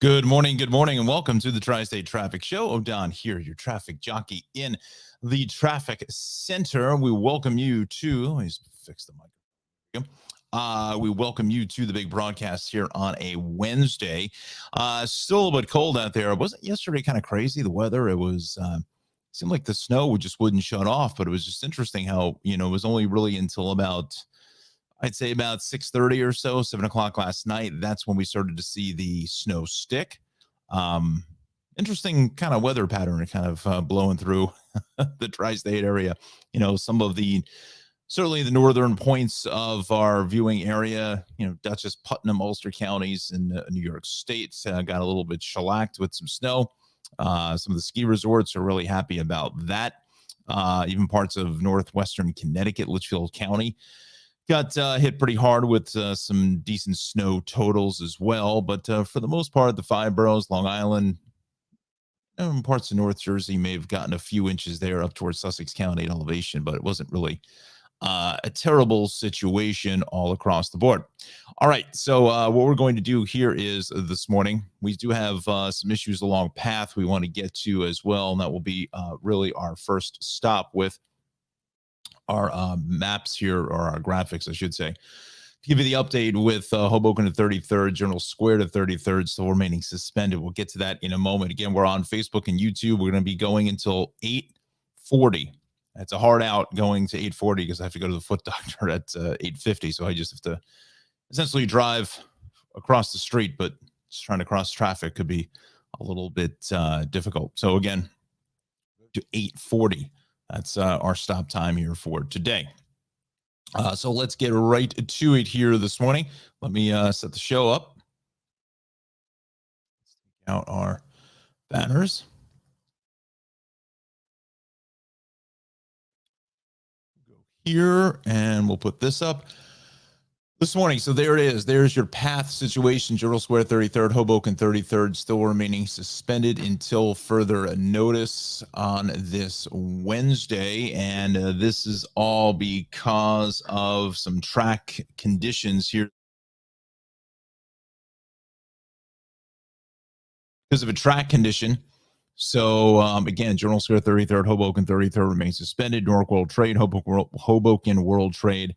Good morning, and welcome to the Tri-State Traffic Show. O'Don here, your traffic jockey in the traffic center. We welcome you to, let me fix the mic. We welcome you to the big broadcast here on a Wednesday. Still a little bit cold out there. Wasn't yesterday kind of crazy, the weather? It was, seemed like the snow just wouldn't shut off, but it was just interesting how, it was only really until I'd say about 6:30 or so, 7 o'clock last night. That's when we started to see the snow stick. Um, Interesting kind of weather pattern kind of blowing through the tri-state area. Some of certainly the northern points of our viewing area, Dutchess, Putnam, Ulster counties in New York State got a little bit shellacked with some snow. Some of the ski resorts are really happy about that. Even parts of northwestern Connecticut, Litchfield County, got hit pretty hard with some decent snow totals as well. But for the most part, the five boroughs, Long Island, parts of North Jersey may have gotten a few inches there up towards Sussex County at elevation, but it wasn't really a terrible situation all across the board. All right. So what we're going to do here is this morning, we do have some issues along path we want to get to as well. And that will be really our first stop with our maps here, or our graphics, I should say. To give you the update with Hoboken to 33rd, General Square to 33rd, still remaining suspended. We'll get to that in a moment. Again, we're on Facebook and YouTube. We're going to be going until 8:40. That's a hard out going to 8:40 because I have to go to the foot doctor at 8:50. So I just have to essentially drive across the street, but just trying to cross traffic could be a little bit difficult. So again, to 8:40. That's our stop time here for today. So let's get right to it here this morning. Let me set the show up. Let's take out our banners. Go here, and we'll put this up this morning. So there it is. There's your path situation. General Square 33rd, Hoboken 33rd, still remaining suspended until further notice on this Wednesday. And this is all because of some track conditions here. Because of a track condition. So again, General Square 33rd, Hoboken 33rd remains suspended. Newark World Trade, Hoboken World Trade,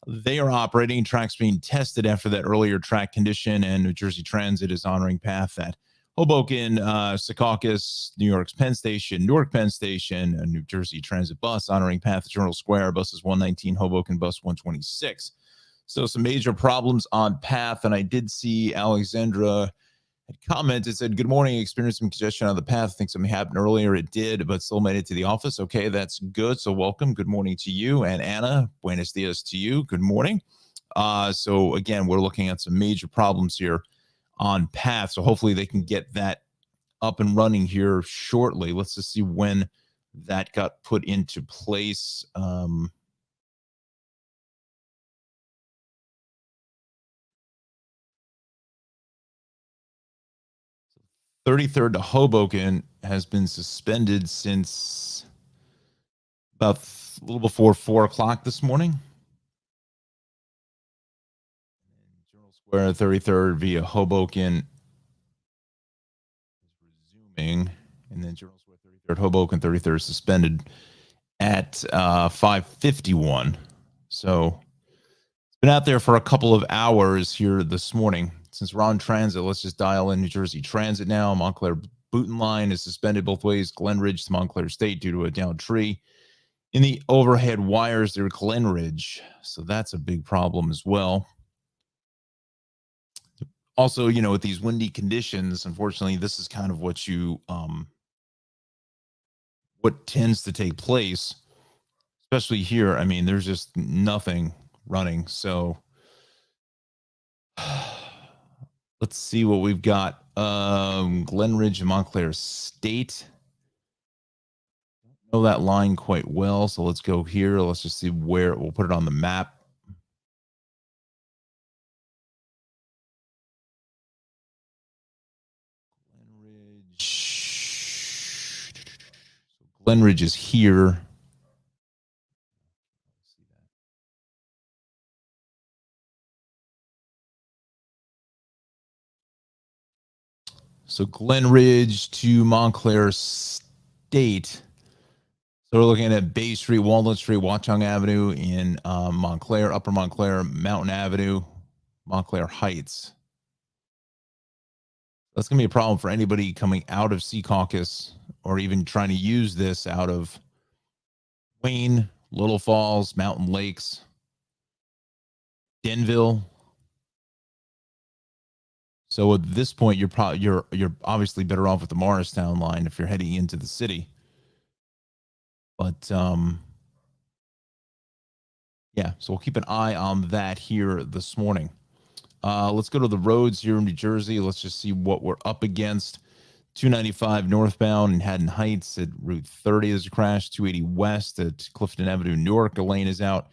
they are operating. Tracks being tested after that earlier track condition, and New Jersey Transit is honoring path at Hoboken, Secaucus, New York's Penn Station, Newark Penn Station, a New Jersey Transit bus honoring path at General Square, buses 119, Hoboken, bus 126. So some major problems on path, and I did see Alexandra had commented, said, "Good morning, experienced some congestion on the path. I think something happened earlier. It did, but still made it to the office." Okay, that's good. So welcome. Good morning to you. And Anna, buenos dias to you. Good morning. So again, we're looking at some major problems here on path. So hopefully they can get that up and running here shortly. Let's just see when that got put into place. 33rd to Hoboken has been suspended since about a little before 4 o'clock this morning. General Square 33rd via Hoboken is resuming, and then General Square 33rd, Hoboken 33rd suspended at 5:51. So it's been out there for a couple of hours here this morning. Since we're on transit, let's just dial in New Jersey Transit now. Montclair Booten line is suspended both ways, Glenridge to Montclair State, due to a downed tree in the overhead wires there at Glenridge. So that's a big problem as well. Also, with these windy conditions, unfortunately, this is kind of what what tends to take place, especially here. I mean, there's just nothing running. So let's see what we've got. Glenridge and Montclair State. Know that line quite well. So let's go here. Let's just see where we'll put it on the map. Glenridge is here. So Glen Ridge to Montclair State. So we're looking at Bay Street, Walnut Street, Watchung Avenue in Montclair, Upper Montclair, Mountain Avenue, Montclair Heights. That's going to be a problem for anybody coming out of Secaucus or even trying to use this out of Wayne, Little Falls, Mountain Lakes, Denville. So at this point, you're obviously better off with the Morristown line if you're heading into the city. But yeah, so we'll keep an eye on that here this morning. Let's go to the roads here in New Jersey. Let's just see what we're up against. 295 northbound in Haddon Heights at Route 30 is a crash. 280 west at Clifton Avenue, Newark. A lane is out.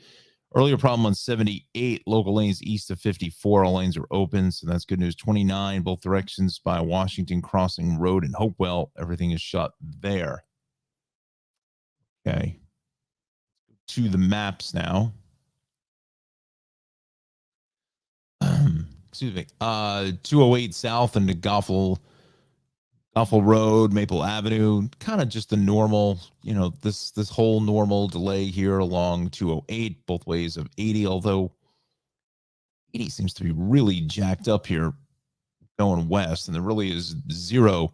Earlier problem on 78, local lanes east of 54. All lanes are open, so that's good news. 29, both directions by Washington Crossing Road and Hopewell. Everything is shut there. Okay. To the maps now. Excuse me. 208 south into Goffle Road, Maple Avenue, kind of just the normal, this whole normal delay here along 208, both ways of 80, although 80 seems to be really jacked up here going west, and there really is zero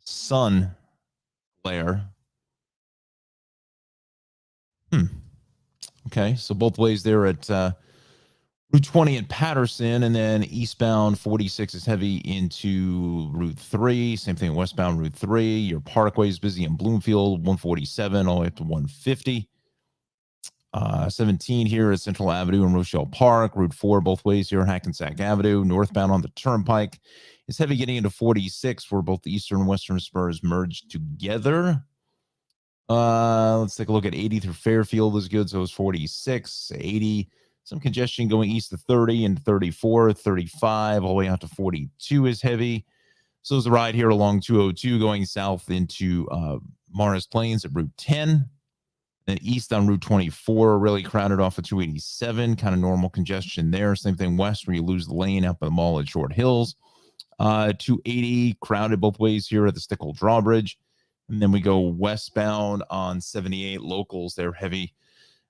sun glare. Okay, so both ways there at Route 20 in Patterson, and then eastbound 46 is heavy into Route 3. Same thing, westbound Route 3. Your Parkway is busy in Bloomfield, 147 all the way up to 150. 17 here at Central Avenue and Rochelle Park. Route 4 both ways here on Hackensack Avenue. Northbound on the Turnpike is heavy getting into 46, where both the eastern and western spurs merge together. Let's take a look at 80 through Fairfield is good, so it's 46, 80. Some congestion going east to 30 and 34, 35, all the way out to 42 is heavy. So is the ride here along 202 going south into Morris Plains at Route 10. Then east on Route 24, really crowded off of 287, kind of normal congestion there. Same thing west where you lose the lane up by the mall at Short Hills. 280, crowded both ways here at the Stickle Drawbridge. And then we go westbound on 78, locals, they're heavy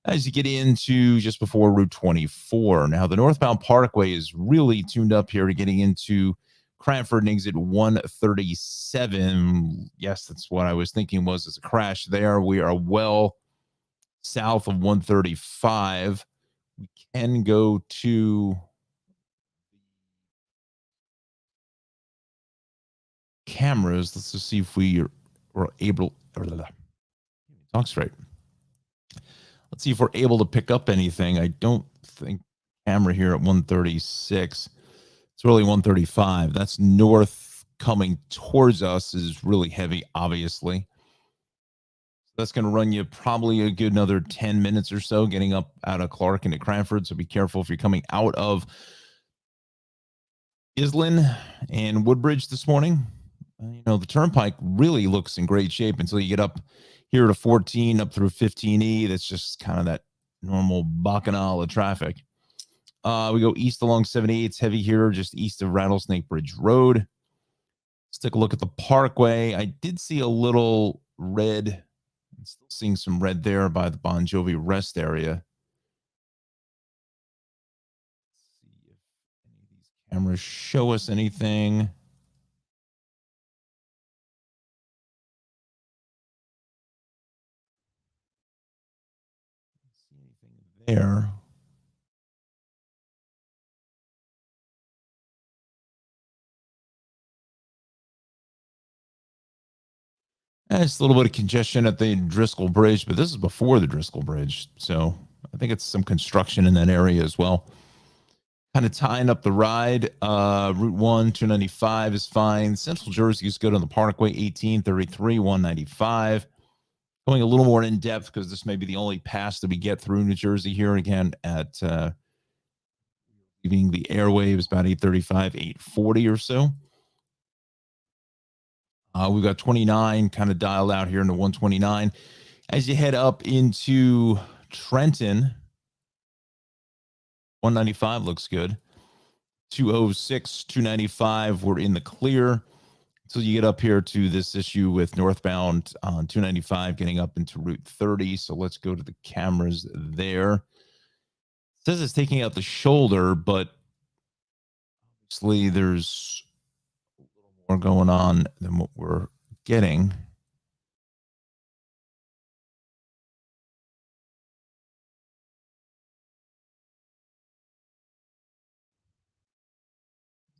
as you get into just before Route 24. Now, the northbound Parkway is really tuned up here to getting into Cranford and exit 137. Yes, that's what I was thinking was a crash there. We are well south of 135. We can go to cameras. Let's just see if we are able to talk straight. Let's see if we're able to pick up anything. I don't think camera here at 136. It's really 135. That's north coming towards us is really heavy, obviously. That's going to run you probably a good another 10 minutes or so getting up out of Clark into Cranford. So be careful if you're coming out of Islin and Woodbridge this morning. The Turnpike really looks in great shape until you get up here to 14 up through 15E. That's just kind of that normal bacchanal of traffic. We go east along 78. It's heavy here just east of Rattlesnake Bridge Road. Let's take a look at the Parkway. I did see a little red. I'm still seeing some red there by the Bon Jovi rest area. Let's see if any of these cameras show us anything. See anything there. It's a little bit of congestion at the Driscoll Bridge, but this is before the Driscoll Bridge. So I think it's some construction in that area as well. Kind of tying up the ride. Route 1, 295 is fine. Central Jersey is good on the Parkway, 1833, 195. Going a little more in depth because this may be the only pass that we get through New Jersey here again at leaving the airwaves about 835, 840 or so. We've got 29 kind of dialed out here into 129. As you head up into Trenton, 195 looks good. 206, 295, we're in the clear. So you get up here to this issue with northbound on 295 getting up into Route 30. So let's go to the cameras there. It says it's taking out the shoulder, but obviously there's a little more going on than what we're getting.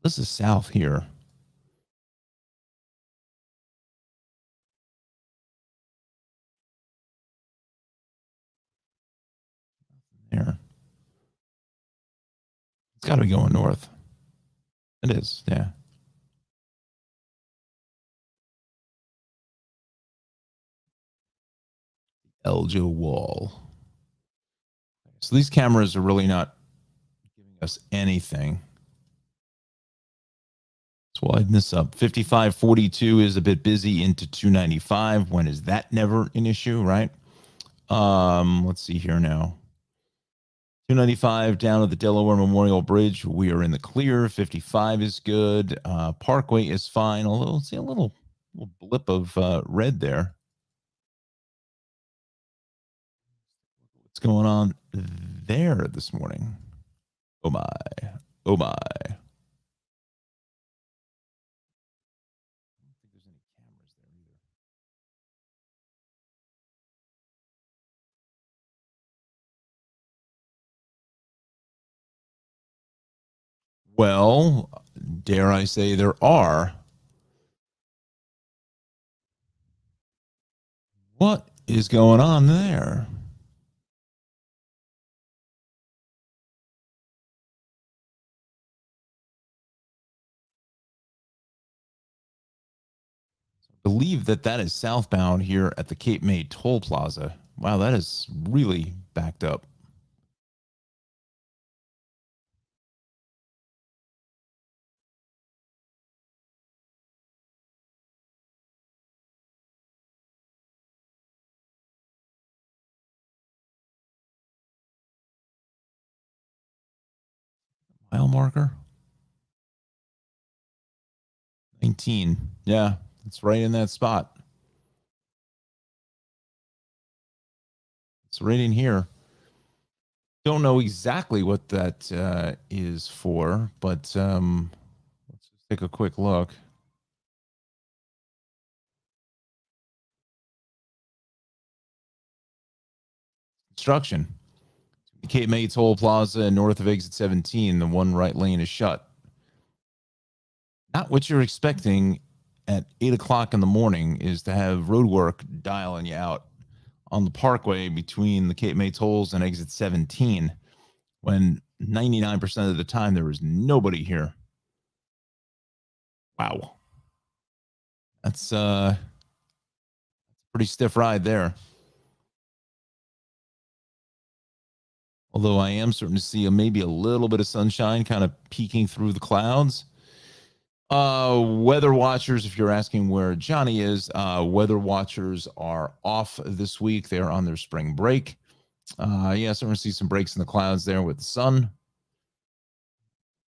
This is south here. Here. It's got to be going north. It is, yeah. Eljo Wall. So these cameras are really not giving us anything. So we'll widen this up. 5542 is a bit busy into 295. When is that never an issue, right? Let's see here now. 295 down at the Delaware Memorial Bridge. We are in the clear. 55 is good. Parkway is fine. Although, see a little blip of red there. What's going on there this morning? Oh my. Oh my. Well, dare I say there are. What is going on there? I believe that is southbound here at the Cape May Toll Plaza. Wow, that is really backed up. Mile marker 19. Yeah, it's right in that spot. It's right in here. Don't know exactly what that is for, but let's just take a quick look. Construction. Cape May Toll Plaza north of exit 17. The one right lane is shut. Not what you're expecting at 8 o'clock in the morning is to have road work dialing you out on the parkway between the Cape May tolls and exit 17 when 99% of the time there was nobody here. Wow. That's a pretty stiff ride there. Although I am starting to see maybe a little bit of sunshine kind of peeking through the clouds. Weather watchers, if you're asking where Johnny is, weather watchers are off this week. They're on their spring break. Yeah, so we're going to see some breaks in the clouds there with the sun.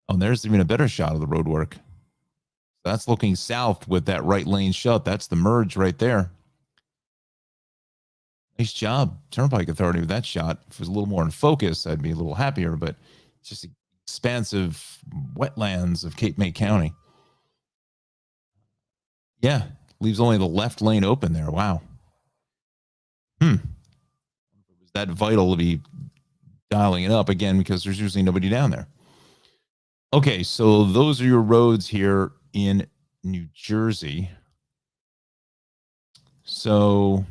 Oh, there's even a better shot of the road work. That's looking south with that right lane shut. That's the merge right there. Nice job, Turnpike Authority, with that shot. If it was a little more in focus, I'd be a little happier, but it's just expansive wetlands of Cape May County. Yeah, leaves only the left lane open there. Wow. It was that vital to be dialing it up again because there's usually nobody down there. Okay, so those are your roads here in New Jersey. So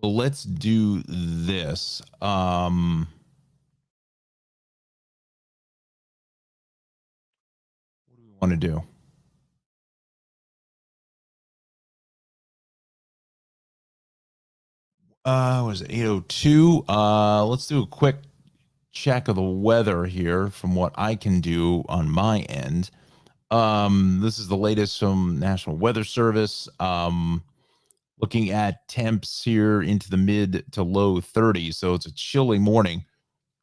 let's do this. What do we want to do? Was it 8:02? Let's do a quick check of the weather here from what I can do on my end. This is the latest from National Weather Service. Looking at temps here into the mid to low 30s. So it's a chilly morning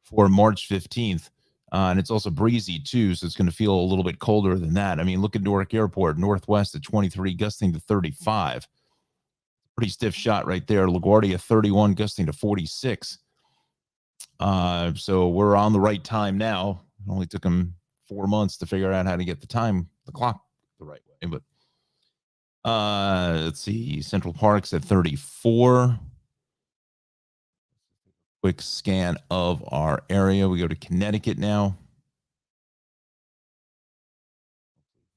for March 15th. And it's also breezy too, so it's going to feel a little bit colder than that. I mean, look at Newark Airport, Northwest at 23, gusting to 35. Pretty stiff shot right there. LaGuardia 31, gusting to 46. So we're on the right time now. It only took them 4 months to figure out how to get the clock the right way. But let's see, Central Park's at 34. Quick scan of our area. We go to Connecticut now.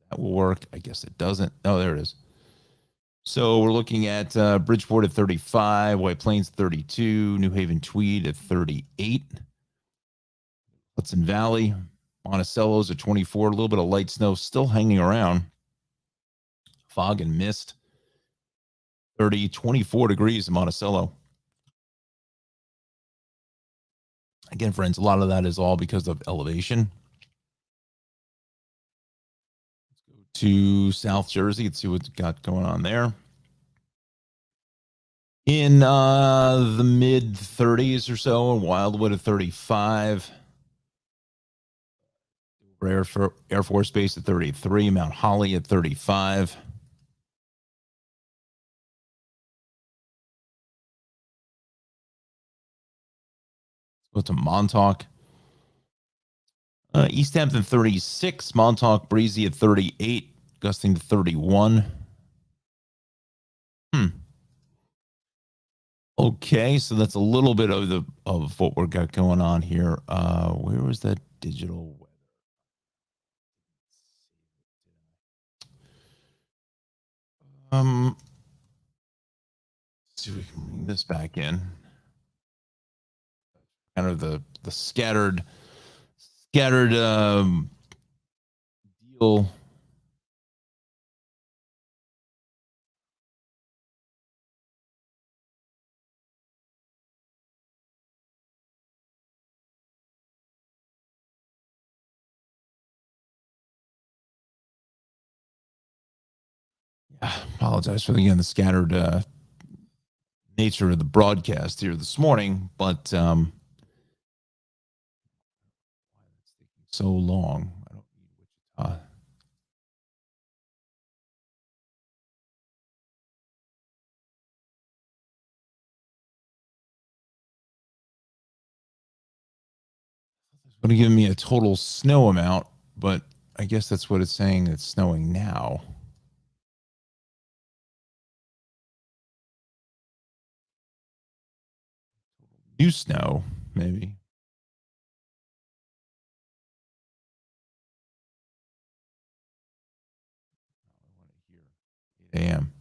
That will work. I guess it doesn't. Oh, there it is. So we're looking at Bridgeport at 35, White Plains 32, New Haven Tweed at 38, Hudson Valley, Monticello's at 24, a little bit of light snow still hanging around, fog and mist, 30, 24 degrees in Monticello. Again, friends, a lot of that is all because of elevation. Let's go to South Jersey. Let's see what's got going on there. In the mid 30s or so, Wildwood at 35. Air Force Base at 33, Mount Holly at 35. Let's go to Montauk. East Hampton 36, Montauk breezy at 38, gusting to 31. Okay, so that's a little bit of what we've got going on here. Where was that digital weather? Let's see if we can bring this back in. Kind of the scattered deal. Yeah, apologize for the scattered nature of the broadcast here this morning, but so long. I don't need Wichita. It's going to give me a total snow amount, but I guess that's what it's saying. It's snowing now. New snow, maybe. 8 a.m.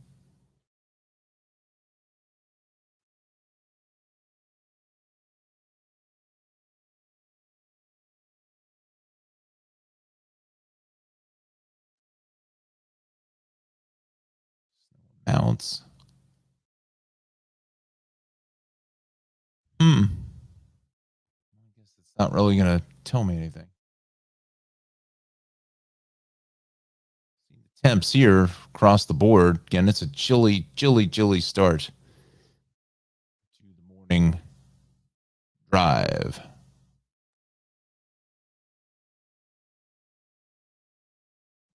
Amounts. I guess it's not really going to tell me anything. Temps here across the board. Again, it's a chilly start to the morning drive.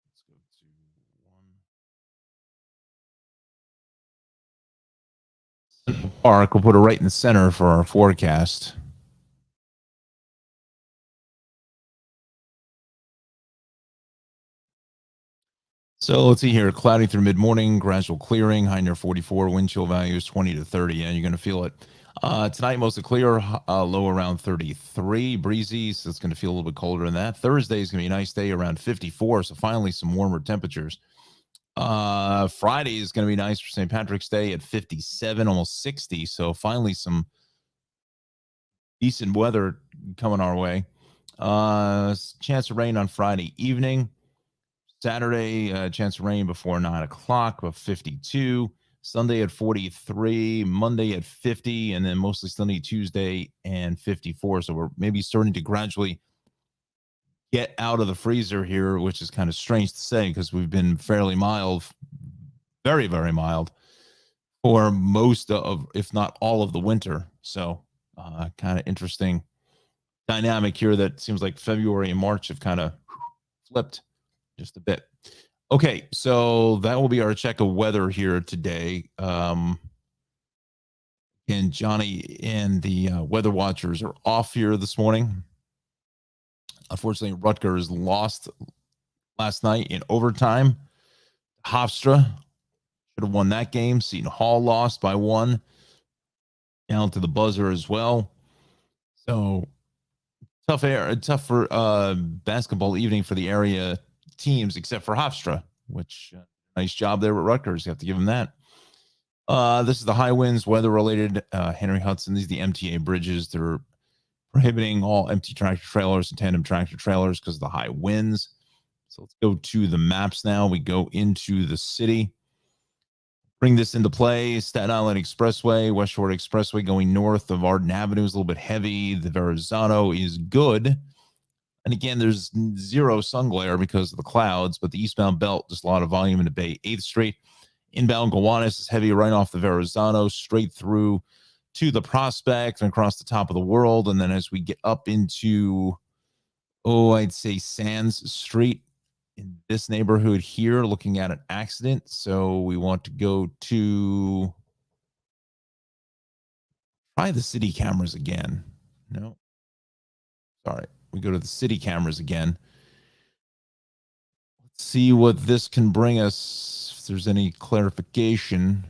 Let's go to Central Park. We'll put it right in the center for our forecast. So let's see here. Cloudy through mid-morning, gradual clearing, high near 44, wind chill values 20 to 30, and you're going to feel it. Tonight, mostly clear, low around 33, breezy, so it's going to feel a little bit colder than that. Thursday is going to be a nice day, around 54, so finally some warmer temperatures. Friday is going to be nice for St. Patrick's Day at 57, almost 60, so finally some decent weather coming our way. Chance of rain on Friday evening. Saturday, chance of rain before 9 o'clock, about 52. Sunday at 43. Monday at 50. And then mostly Sunday, Tuesday, and 54. So we're maybe starting to gradually get out of the freezer here, which is kind of strange to say because we've been fairly mild, very, very mild for most of, if not all of the winter. So kind of interesting dynamic here that seems like February and March have kind of flipped just a bit. Okay, so that will be our check of weather here today. And Johnny and the weather watchers are off here this morning. Unfortunately, Rutgers lost last night in overtime. Hofstra should have won that game. Seton Hall lost by 1, down to the buzzer as well. So tough for basketball evening for the area teams, except for Hofstra, which nice job there with Rutgers. You have to give them that. This is the high winds, weather related. Henry Hudson, these are the MTA bridges. They're prohibiting all empty tractor trailers and tandem tractor trailers because of the high winds. So let's go to the maps now. We go into the city. Bring this into play. Staten Island Expressway, West Shore Expressway going north of Arden Avenue is a little bit heavy. The Verrazano is good. And again, there's zero sun glare because of the clouds, but the eastbound belt, just a lot of volume into Bay 8th Street. Inbound Gowanus is heavy right off the Verrazano, straight through to the Prospect and across the top of the world. And then as we get up into, I'd say Sands Street, in this neighborhood here, looking at an accident. So we want to go to try the city cameras again. No, sorry. We go to the city cameras again. Let's see what this can bring us. If there's any clarification.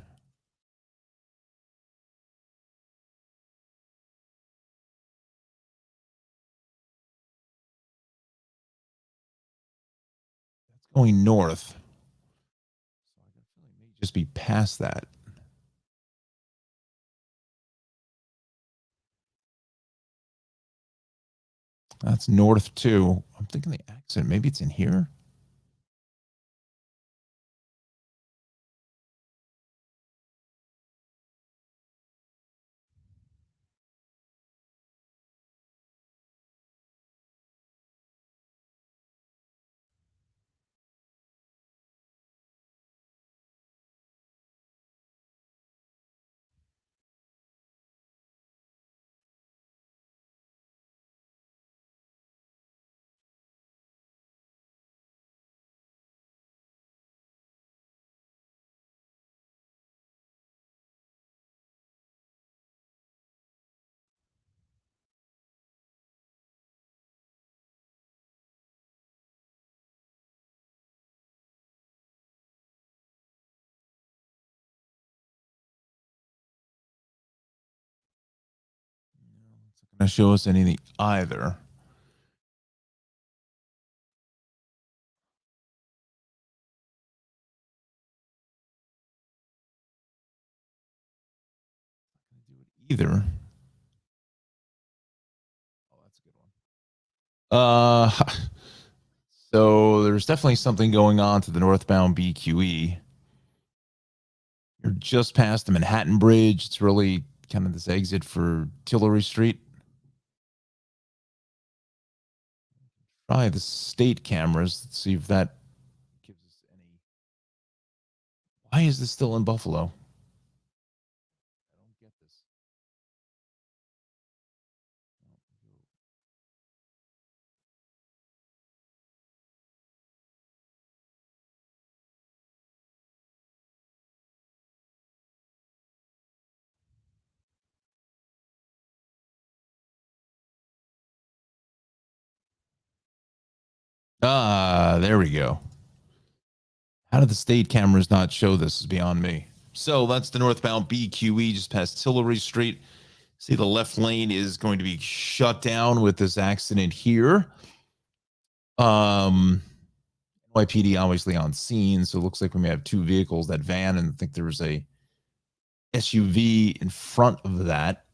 That's going north. So I may just be past that. That's north too. I'm thinking the accident. Maybe it's in here. It's not going to show us anything either. Either. Oh, that's a good one. So there's definitely something going on to the northbound BQE. You're just past the Manhattan Bridge. It's really kind of this exit for Tillery Street. Try the state cameras. Let's see if that gives us any. Why is this still in Buffalo? I don't get this. There we go. How did the state cameras not show this is beyond me. So that's the northbound BQE just past Tillery Street. See, the left lane is going to be shut down with this accident here. NYPD obviously on scene, so it looks like we may have two vehicles, that van, and I think there was a SUV in front of that.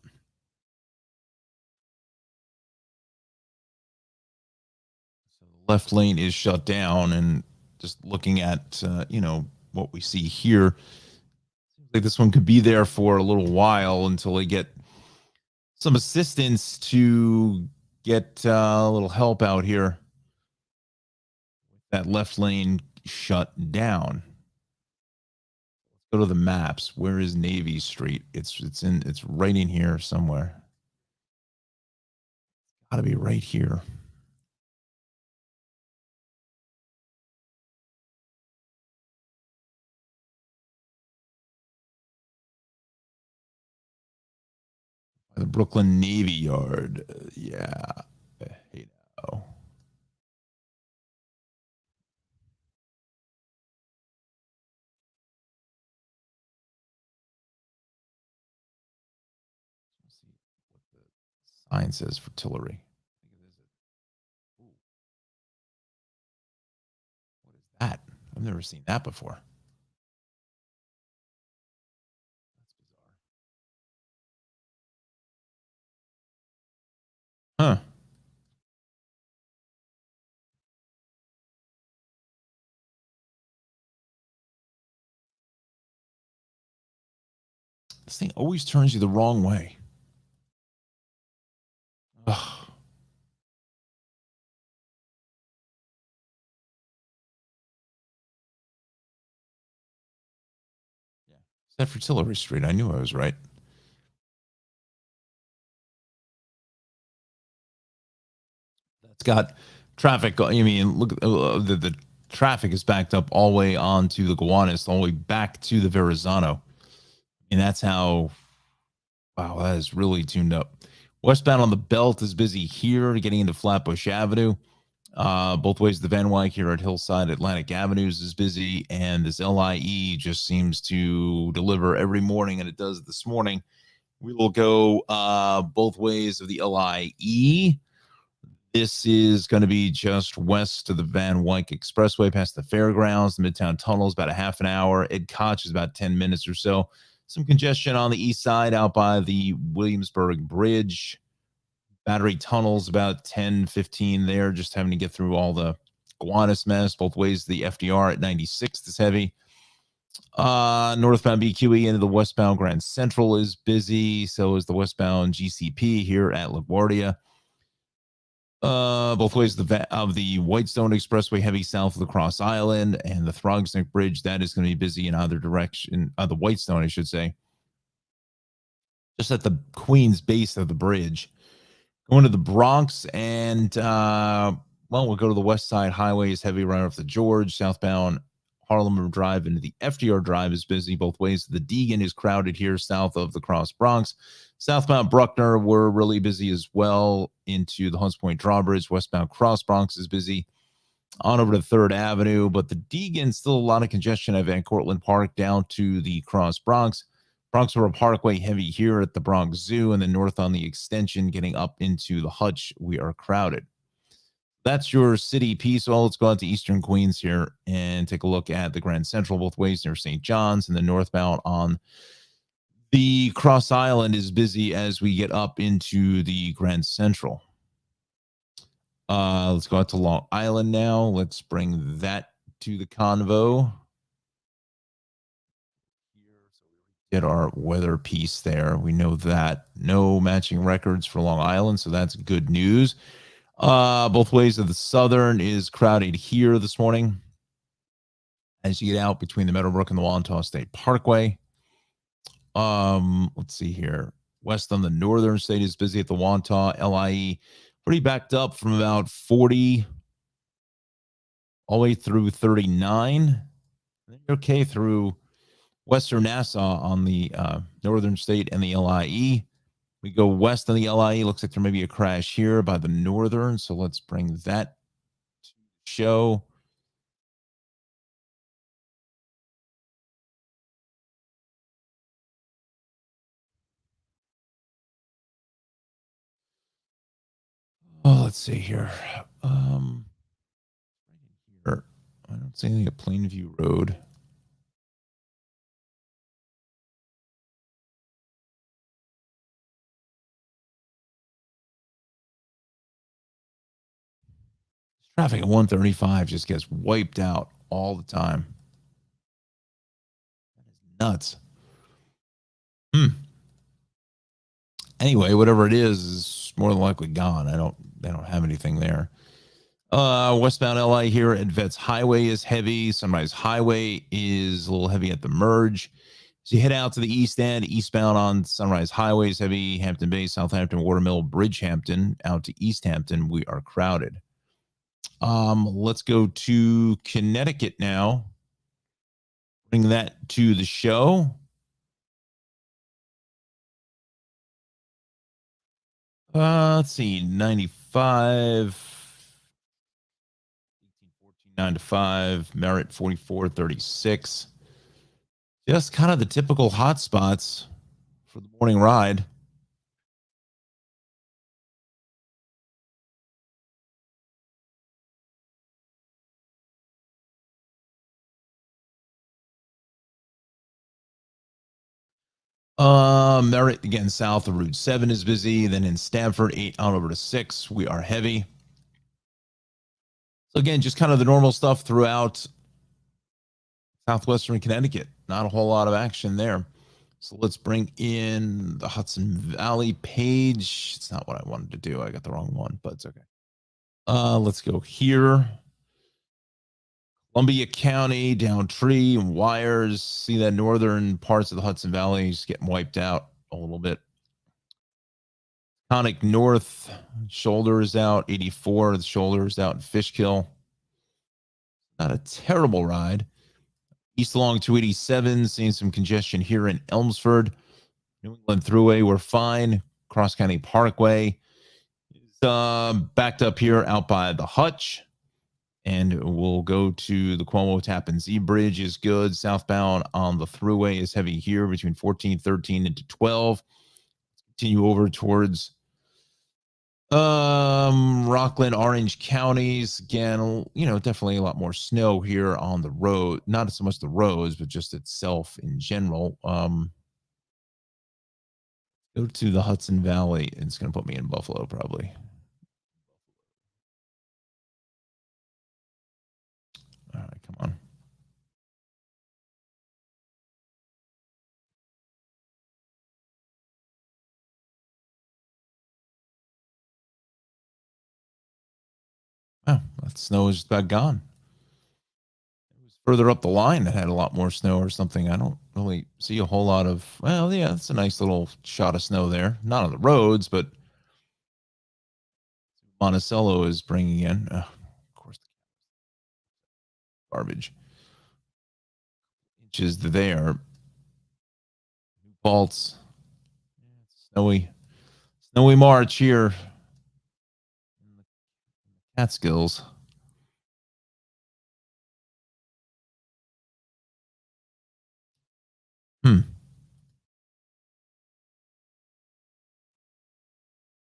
So the left lane is shut down, and just looking at what we see here, seems like this one could be there for a little while until they get some assistance to get a little help out here. That left lane shut down. Let's go to the maps. Where is Navy Street? It's right in here somewhere. Gotta be right here. The Brooklyn Navy Yard. Yeah. Hey now. Let's see what the sign says for Tillery. What is that? I've never seen that before. That's bizarre. Huh. This thing always turns you the wrong way. Ugh. Yeah. Except for Tillery Street. I knew I was right. That's got traffic. I mean, look, the traffic is backed up all the way onto the Gowanus, all the way back to the Verrazano. And that's how, wow, that is really tuned up. Westbound on the belt is busy here, getting into Flatbush Avenue. Both ways, the Van Wyck here at Hillside Atlantic Avenues is busy, and this LIE just seems to deliver every morning, and it does this morning. We will go both ways of the LIE. This is going to be just west of the Van Wyck Expressway, past the fairgrounds. The Midtown Tunnel is about a half an hour. Ed Koch is about 10 minutes or so. Some congestion on the east side out by the Williamsburg Bridge. Battery Tunnel's about 10-15 there, just having to get through all the Gowanus mess. Both ways, the FDR at 96th is heavy. Northbound BQE into the westbound Grand Central is busy. So is the westbound GCP here at LaGuardia. Both ways of the Whitestone Expressway heavy south of the Cross Island, and the Throgsneck Bridge, that is going to be busy in either direction. The Whitestone, I should say. Just at the Queens base of the bridge. Going to the Bronx, and we'll go to the West Side Highway is heavy right off the George. Southbound Harlem Drive into the FDR Drive is busy both ways. The Deegan is crowded here south of the Cross Bronx. Southbound Bruckner, we're really busy as well into the Hunts Point Drawbridge. Westbound Cross Bronx is busy on over to 3rd Avenue, but the Deegan, still a lot of congestion at Van Cortlandt Park down to the Cross Bronx. Bronxboro Parkway heavy here at the Bronx Zoo, and then north on the extension getting up into the Hutch. We are crowded. That's your city piece. Well, let's go out to Eastern Queens here and take a look at the Grand Central both ways near St. John's, and then northbound on the Cross Island is busy as we get up into the Grand Central. Let's go out to Long Island now. Let's bring that to the convo. Get our weather piece there. We know that no matching records for Long Island, so that's good news. Both ways of the Southern is crowded here this morning as you get out between the Meadowbrook and the Wantagh State Parkway. Let's see here. West on the Northern State is busy at the Wantagh. LIE pretty backed up from about 40 all the way through 39. Okay, through Western Nassau on the Northern State and the LIE. We go west on the LIE. Looks like there may be a crash here by the Northern. So let's bring that to the show. Oh, let's see here. Here. I don't see anything at Plainview Road. Traffic at 135 just gets wiped out all the time. That is nuts. Anyway, whatever it is more than likely gone. They don't have anything there. Westbound LI here at Vets Highway is heavy. Sunrise Highway is a little heavy at the merge. So you head out to the east end, eastbound on Sunrise Highways, heavy Hampton Bay, Southampton, Watermill, Bridgehampton, out to East Hampton. We are crowded. Let's go to Connecticut now. Bring that to the show. Let's see, 95, 9 to 5, Merritt 4436. Just kind of the typical hot spots for the morning ride. Merritt again south of Route 7 is busy. Then in Stamford, 8 on over to 6, we are heavy. So again, just kind of the normal stuff throughout southwestern Connecticut. Not a whole lot of action there. So let's bring in the Hudson Valley page. It's not what I wanted to do. I got the wrong one, but it's okay. Let's go here. Columbia County, down tree and wires. See that northern parts of the Hudson Valley just getting wiped out a little bit. Tonic North, shoulders out, 84. The shoulders out in Fishkill. Not a terrible ride. East along 287, seeing some congestion here in Elmsford. New England Thruway, we're fine. Cross County Parkway is backed up here out by the Hutch. And we'll go to the Cuomo Tappan Zee Bridge is good. Southbound on the Thruway is heavy here between 14, 13, and 12. Continue over towards Rockland, Orange counties. Again, definitely a lot more snow here on the road. Not so much the roads, but just itself in general. Go to the Hudson Valley. It's going to put me in Buffalo, probably. All right, come on. Oh, that snow is just about gone. It was further up the line that had a lot more snow or something. I don't really see a whole lot of, well, yeah, it's a nice little shot of snow there. Not on the roads, but Monticello is bringing in, of course, garbage. Inches there. Faults. Snowy March here in the Catskills.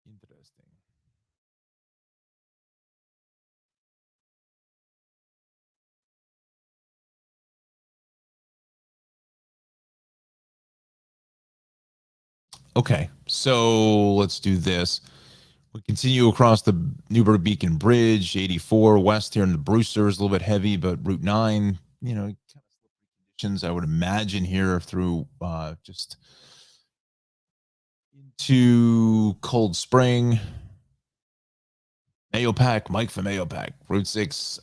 Interesting. Okay, so let's do this. We continue across the Newburgh Beacon Bridge, 84 west here in the Brewster is a little bit heavy, but Route 9, conditions I would imagine here through just into Cold Spring, Mahopac, Mike from Mahopac, Route 6,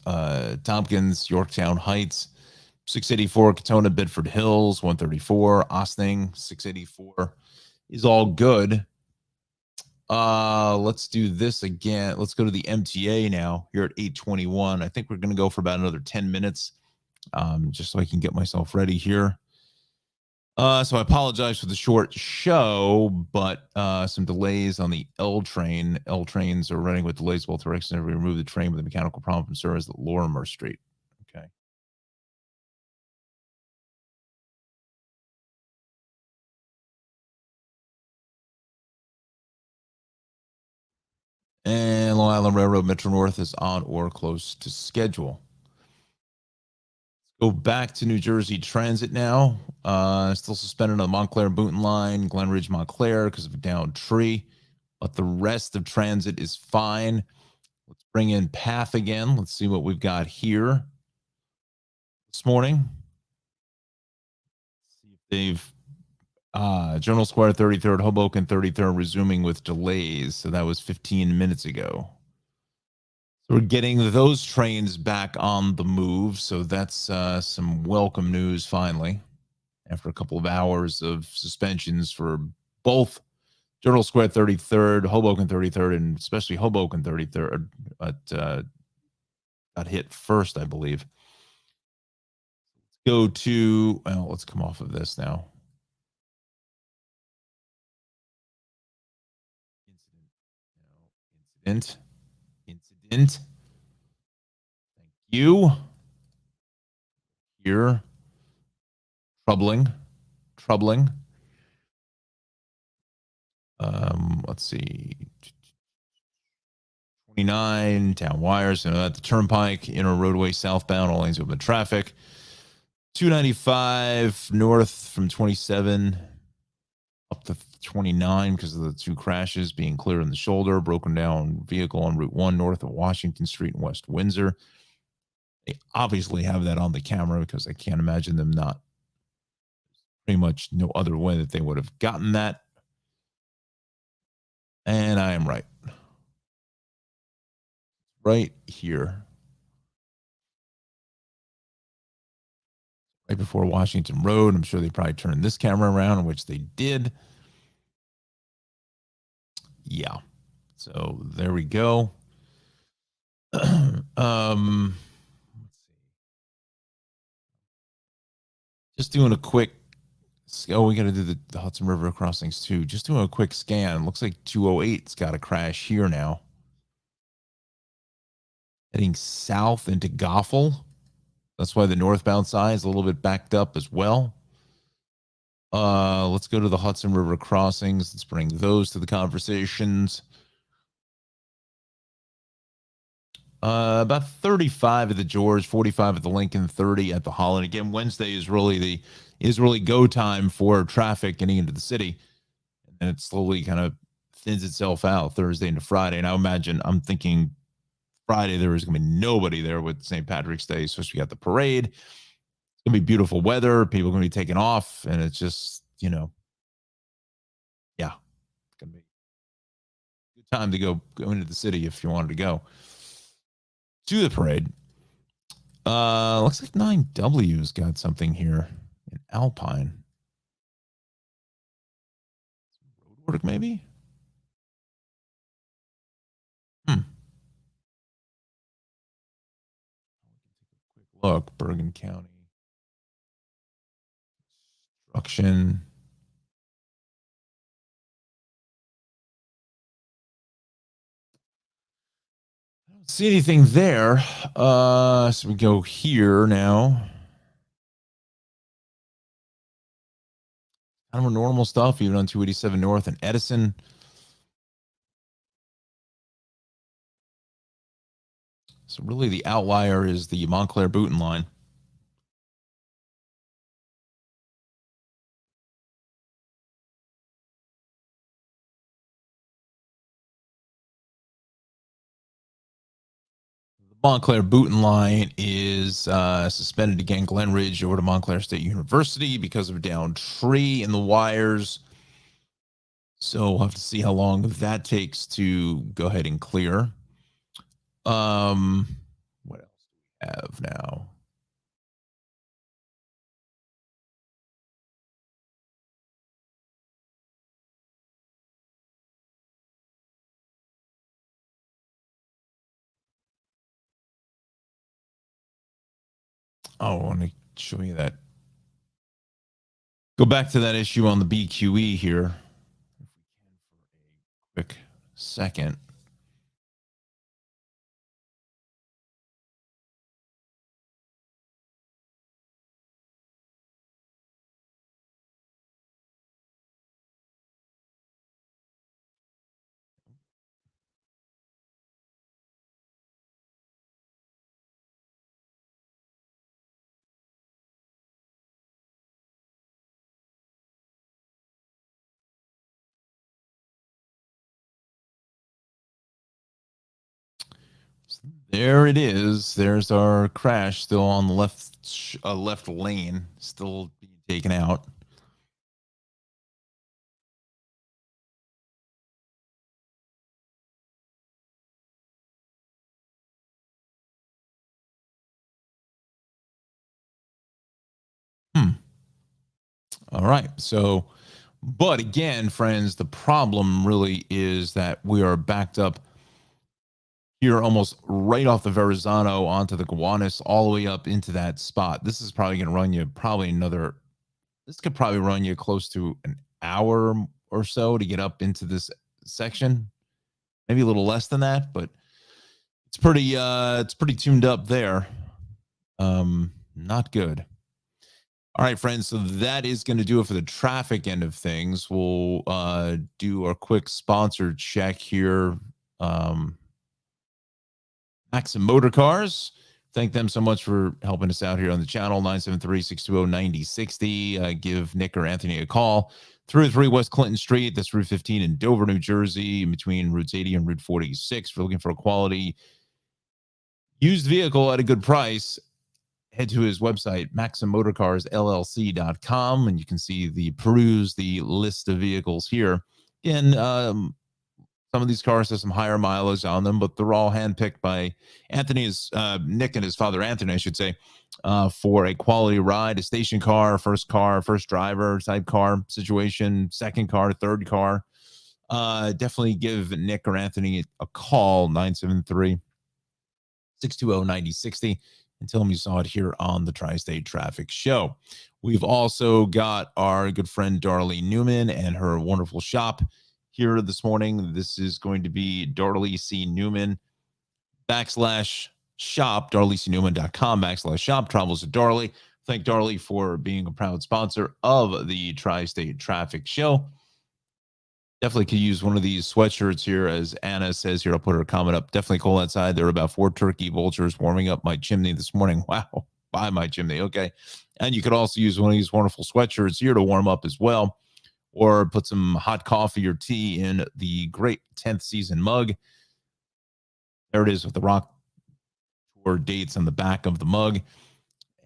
Tompkins, Yorktown Heights, 684, Katona, Bedford Hills, 134, Ossining, 684 is all good. Let's do this again. Let's go to the MTA now here at 8:21. I think we're going to go for about another 10 minutes, just so I can get myself ready here. So I apologize for the short show, but some delays on the L train. L trains are running with delays both directions. We remove the train with a mechanical problem from service at Lorimer Street. Okay. And Long Island Railroad Metro North is on or close to schedule. Go back to New Jersey Transit now. Still suspended on the Montclair Boonton line, Glen Ridge Montclair because of a downed tree. But the rest of transit is fine. Let's bring in Path again. Let's see what we've got here this morning. See if they've Journal Square 33rd, Hoboken 33rd resuming with delays. So that was 15 minutes ago. So we're getting those trains back on the move. So that's some welcome news finally. after a couple of hours of suspensions for both Journal Square 33rd, Hoboken 33rd, and especially Hoboken 33rd. But got hit first, I believe. Go to, well, let's come off of this now. Incident. Thank you. Here. Troubling. Let's see. 29, Town Wires, at the Turnpike, inner roadway southbound, all lanes open traffic. 295 north from 27 up to 29 because of the two crashes being clear in the shoulder, broken down vehicle on Route 1 north of Washington Street in West Windsor. They obviously have that on the camera because I can't imagine them not. Pretty much no other way that they would have gotten that. And I am right. Right here. Right before Washington Road. I'm sure they probably turned this camera around, which they did. Yeah. So there we go. Just doing a quick. Oh, we got to do the Hudson River crossings too. Just doing a quick scan. Looks like 208's got a crash here now. Heading south into Goffle. That's why the northbound side is a little bit backed up as well. Let's go to the Hudson River crossings. Let's bring those to the conversations. About 35 at the George, 45 at the Lincoln, 30 at the Holland. Again, Wednesday is really go time for traffic getting into the city, and it slowly kind of thins itself out Thursday into Friday. And I'm thinking Friday there was going to be nobody there with St. Patrick's Day, so we got the parade. It's going to be beautiful weather. People are going to be taking off, and it's just yeah, it's going to be a good time to go into the city if you wanted to go to the parade. Looks like 9W's got something here in Alpine. Road work, maybe? Quick look, Bergen County. Construction. I don't see anything there. So we go here now. Kind of normal stuff, even on 287 North and Edison. So really the outlier is the Montclair Booten line. The Montclair Booten line is suspended again, Glen Ridge over to Montclair State University because of a downed tree in the wires. So we'll have to see how long that takes to go ahead and clear. What else do we have now? Oh, I want to show you that. Go back to that issue on the BQE here. Quick second. There it is. There's our crash, still on the left lane, still being taken out. All right. So, but again, friends, the problem really is that we are backed up here almost right off the Verrazano onto the Gowanus, all the way up into that spot. This is probably going to run you this could probably run you close to an hour or so to get up into this section. Maybe a little less than that, but it's pretty tuned up there. Not good. All right, friends. So that is going to do it for the traffic end of things. We'll do our quick sponsor check here. Maxim Motor Cars. Thank them so much for helping us out here on the channel. 973-620-9060. Give Nick or Anthony a call. 303 West Clinton Street. That's Route 15 in Dover, New Jersey, in between Routes 80 and Route 46. If you're looking for a quality used vehicle at a good price, head to his website, maximmotorcarsllc.com, and you can peruse the list of vehicles here. Again, some of these cars have some higher mileage on them, but they're all handpicked by Nick and his father, Anthony, I should say, for a quality ride, a station car, first driver type car situation, second car, third car. Definitely give Nick or Anthony a call, 973-620-9060, and tell them you saw it here on the Tri-State Traffic Show. We've also got our good friend Darley Newman and her wonderful shop here this morning. This is going to be Darley C. Newman /shop, darleycnewman.com /shop, travels to Darley. Thank Darley for being a proud sponsor of the Tri-State Traffic Show. Definitely could use one of these sweatshirts here, as Anna says here. I'll put her comment up. Definitely cold outside. There were about 4 turkey vultures warming up my chimney this morning. Wow. By my chimney. Okay. And you could also use one of these wonderful sweatshirts here to warm up as well, or put some hot coffee or tea in the great 10th season mug. There it is with the Rock Tour dates on the back of the mug.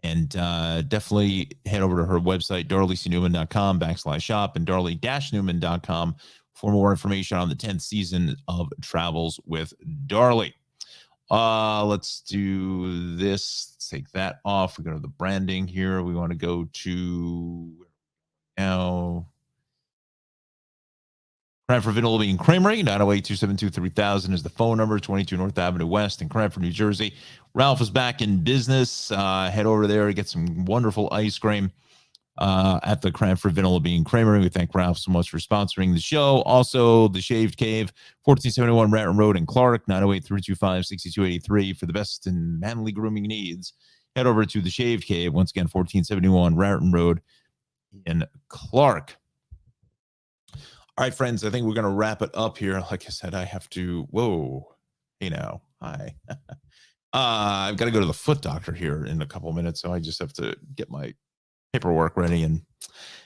And definitely head over to her website, darleycnewman.com /shop, and darley-newman.com for more information on the 10th season of Travels with Darley. Let's do this. Let's take that off. We go to the branding here. We want to go to now Cranford Vanilla Bean Creamery. 908-272-3000 is the phone number. 22 North Avenue West in Cranford, New Jersey. Ralph is back in business. Head over there to get some wonderful ice cream at the Cranford Vanilla Bean Creamery. We thank Ralph so much for sponsoring the show. Also, The Shaved Cave, 1471 Ratton Road in Clark. 908-325-6283 for the best in manly grooming needs. Head over to The Shaved Cave. Once again, 1471 Ratton Road in Clark. All right, friends, I think we're going to wrap it up here. Like I said, I have to, hey now, hi. I've got to go to the foot doctor here in a couple of minutes, so I just have to get my paperwork ready and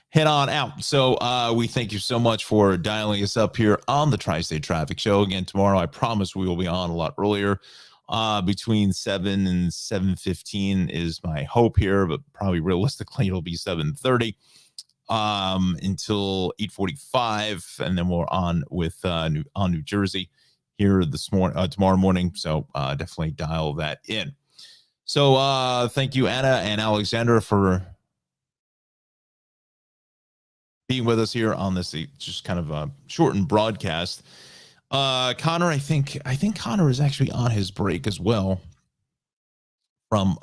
head on out. So we thank you so much for dialing us up here on the Tri-State Traffic Show. Again, tomorrow, I promise we will be on a lot earlier. Between 7 and 7:15 is my hope here, but probably realistically, it'll be 7:30. Until 8:45, and then we're on with New Jersey here tomorrow morning. So definitely dial that in. So thank you, Anna and Alexandra, for being with us here on this just kind of a shortened broadcast. Connor, I think Connor is actually on his break as well from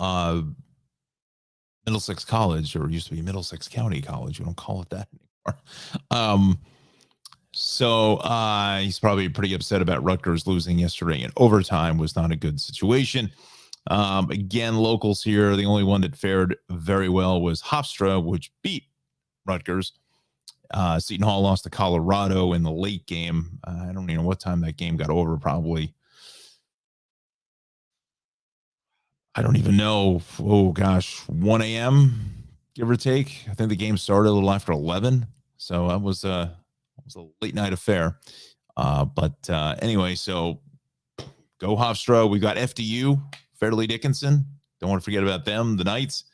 Middlesex College, or used to be Middlesex County College. We don't call it that anymore. So he's probably pretty upset about Rutgers losing yesterday in overtime. Was not a good situation. Again, locals here, the only one that fared very well was Hofstra, which beat Rutgers. Seton Hall lost to Colorado in the late game. I don't even know what time that game got over, probably. I don't even know. Oh, gosh, 1 a.m., give or take. I think the game started a little after 11. So that was a late night affair. But anyway, so go Hofstra. We got FDU, Fairleigh Dickinson. Don't want to forget about them, the Knights.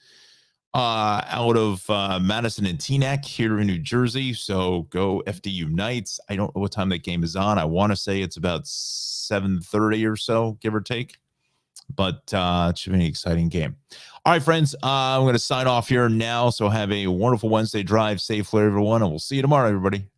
Out of Madison and Teaneck here in New Jersey. So go FDU Knights. I don't know what time that game is on. I want to say it's about 7:30 or so, give or take. but it should be an exciting game. All right, friends, I'm going to sign off here now. So have a wonderful Wednesday. Drive safely, everyone, and we'll see you tomorrow, everybody.